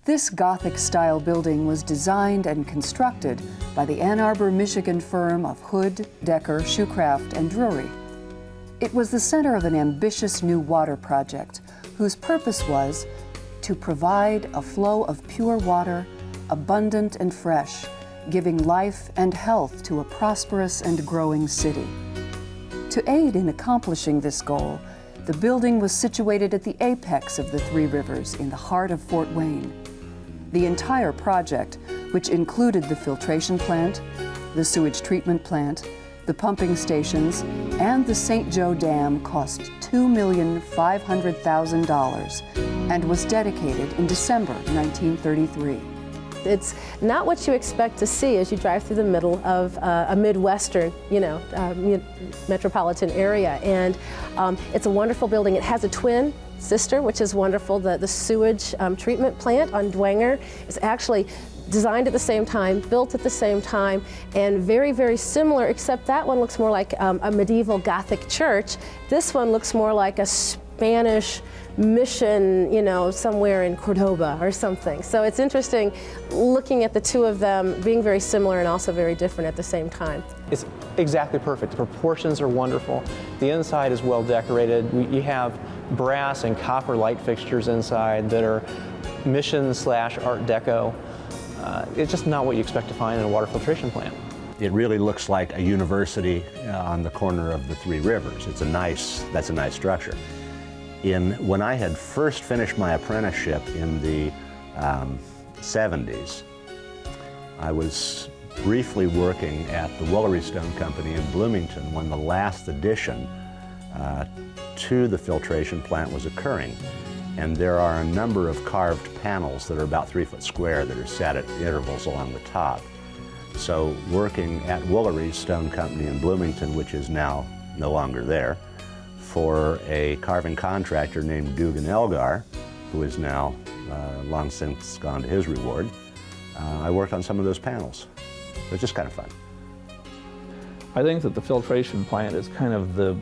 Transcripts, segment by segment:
This Gothic-style building was designed and constructed by the Ann Arbor, Michigan firm of Hood, Decker, Shoecraft, and Drury. It was the center of an ambitious new water project whose purpose was to provide a flow of pure water, abundant and fresh, giving life and health to a prosperous and growing city. To aid in accomplishing this goal, the building was situated at the apex of the Three Rivers in the heart of Fort Wayne. The entire project, which included the filtration plant, the sewage treatment plant, the pumping stations, and the St. Joe Dam, cost $2,500,000 and was dedicated in December 1933. It's not what you expect to see as you drive through the middle of a Midwestern, metropolitan area. And it's a wonderful building. It has a twin sister, which is wonderful. The sewage treatment plant on Dwenger is actually designed at the same time, built at the same time, and very, very similar, except that one looks more like a medieval Gothic church. This one looks more like a Spanish mission, somewhere in Cordoba or something. So it's interesting looking at the two of them being very similar and also very different at the same time. It's exactly perfect. The proportions are wonderful. The inside is well decorated. You have brass and copper light fixtures inside that are mission/Art Deco. It's just not what you expect to find in a water filtration plant. It really looks like a university on the corner of the Three Rivers. That's a nice structure. When I had first finished my apprenticeship in the 70s, I was briefly working at the Woolery Stone Company in Bloomington when the last addition to the filtration plant was occurring. And there are a number of carved panels that are about 3 foot square that are set at intervals along the top. So working at Woolery Stone Company in Bloomington, which is now no longer there, for a carving contractor named Dugan Elgar, who is now long since gone to his reward, I worked on some of those panels. It was just kind of fun. I think that the filtration plant is kind of the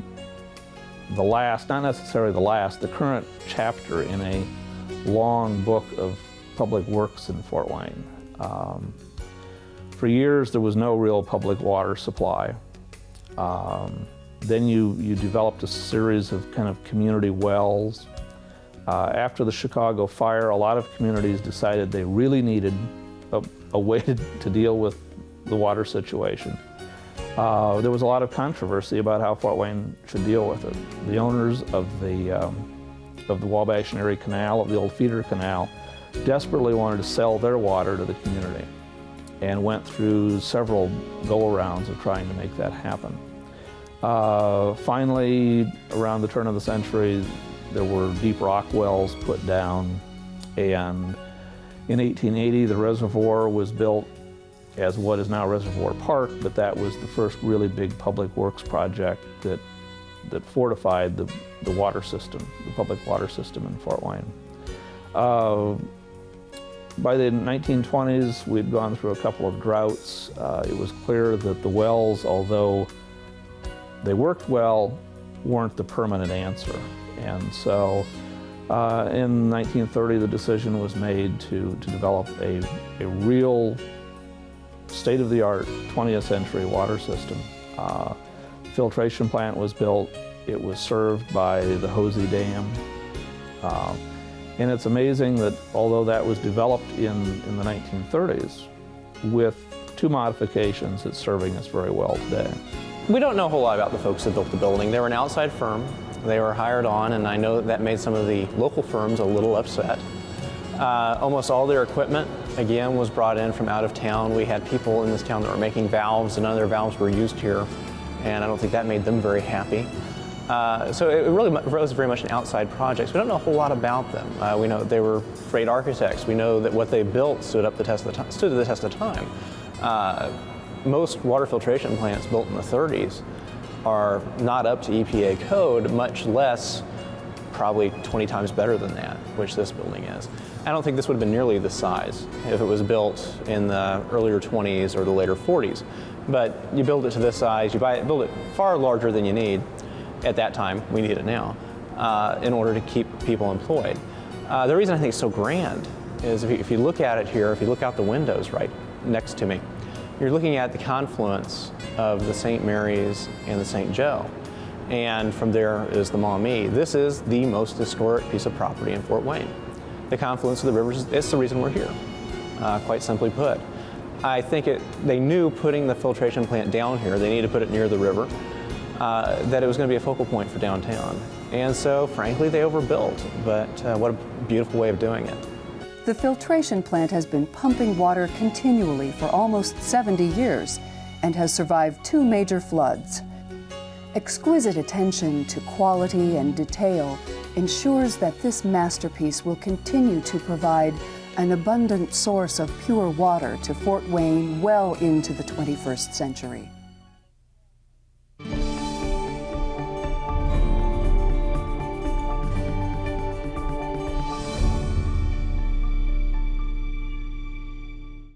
last, not necessarily the last, the current chapter in a long book of public works in Fort Wayne. For years, there was no real public water supply. Then you developed a series of kind of community wells. After the Chicago fire, a lot of communities decided they really needed a way to deal with the water situation. There was a lot of controversy about how Fort Wayne should deal with it. The owners of the Wabash and Erie Canal, of the old feeder canal, desperately wanted to sell their water to the community and went through several go-arounds of trying to make that happen. Finally, around the turn of the century, there were deep rock wells put down, and in 1880 the reservoir was built as what is now Reservoir Park, but that was the first really big public works project that fortified the water system, the public water system in Fort Wayne. By the 1920s, we'd gone through a couple of droughts. It was clear that the wells, although they worked well, weren't the permanent answer. And so in 1930, the decision was made to develop a real state-of-the-art 20th century water system. Filtration plant was built. It was served by the Hosey Dam. And it's amazing that although that was developed in the 1930s, with two modifications, it's serving us very well today. We don't know a whole lot about the folks that built the building. They were an outside firm. They were hired on, and I know that made some of the local firms a little upset. Almost all their equipment, again, was brought in from out of town. We had people in this town that were making valves, and none of their valves were used here, and I don't think that made them very happy. So it really was very much an outside project. So we don't know a whole lot about them. We know that they were great architects. We know that what they built stood to the test of time. Most water filtration plants built in the 30s are not up to EPA code, much less probably 20 times better than that, which this building is. I don't think this would have been nearly this size if it was built in the earlier 20s or the later 40s. But you build it to this size, build it far larger than you need. At that time, we need it now, in order to keep people employed. The reason I think it's so grand is if you look at it here, if you look out the windows right next to me, you're looking at the confluence of the St. Mary's and the St. Joe. And from there is the Maumee. This is the most historic piece of property in Fort Wayne. The confluence of the rivers, it's the reason we're here, quite simply put. I think they knew putting the filtration plant down here, they needed to put it near the river, that it was going to be a focal point for downtown. And so, frankly, they overbuilt, but what a beautiful way of doing it. The filtration plant has been pumping water continually for almost 70 years and has survived 2 major floods. Exquisite attention to quality and detail ensures that this masterpiece will continue to provide an abundant source of pure water to Fort Wayne well into the 21st century.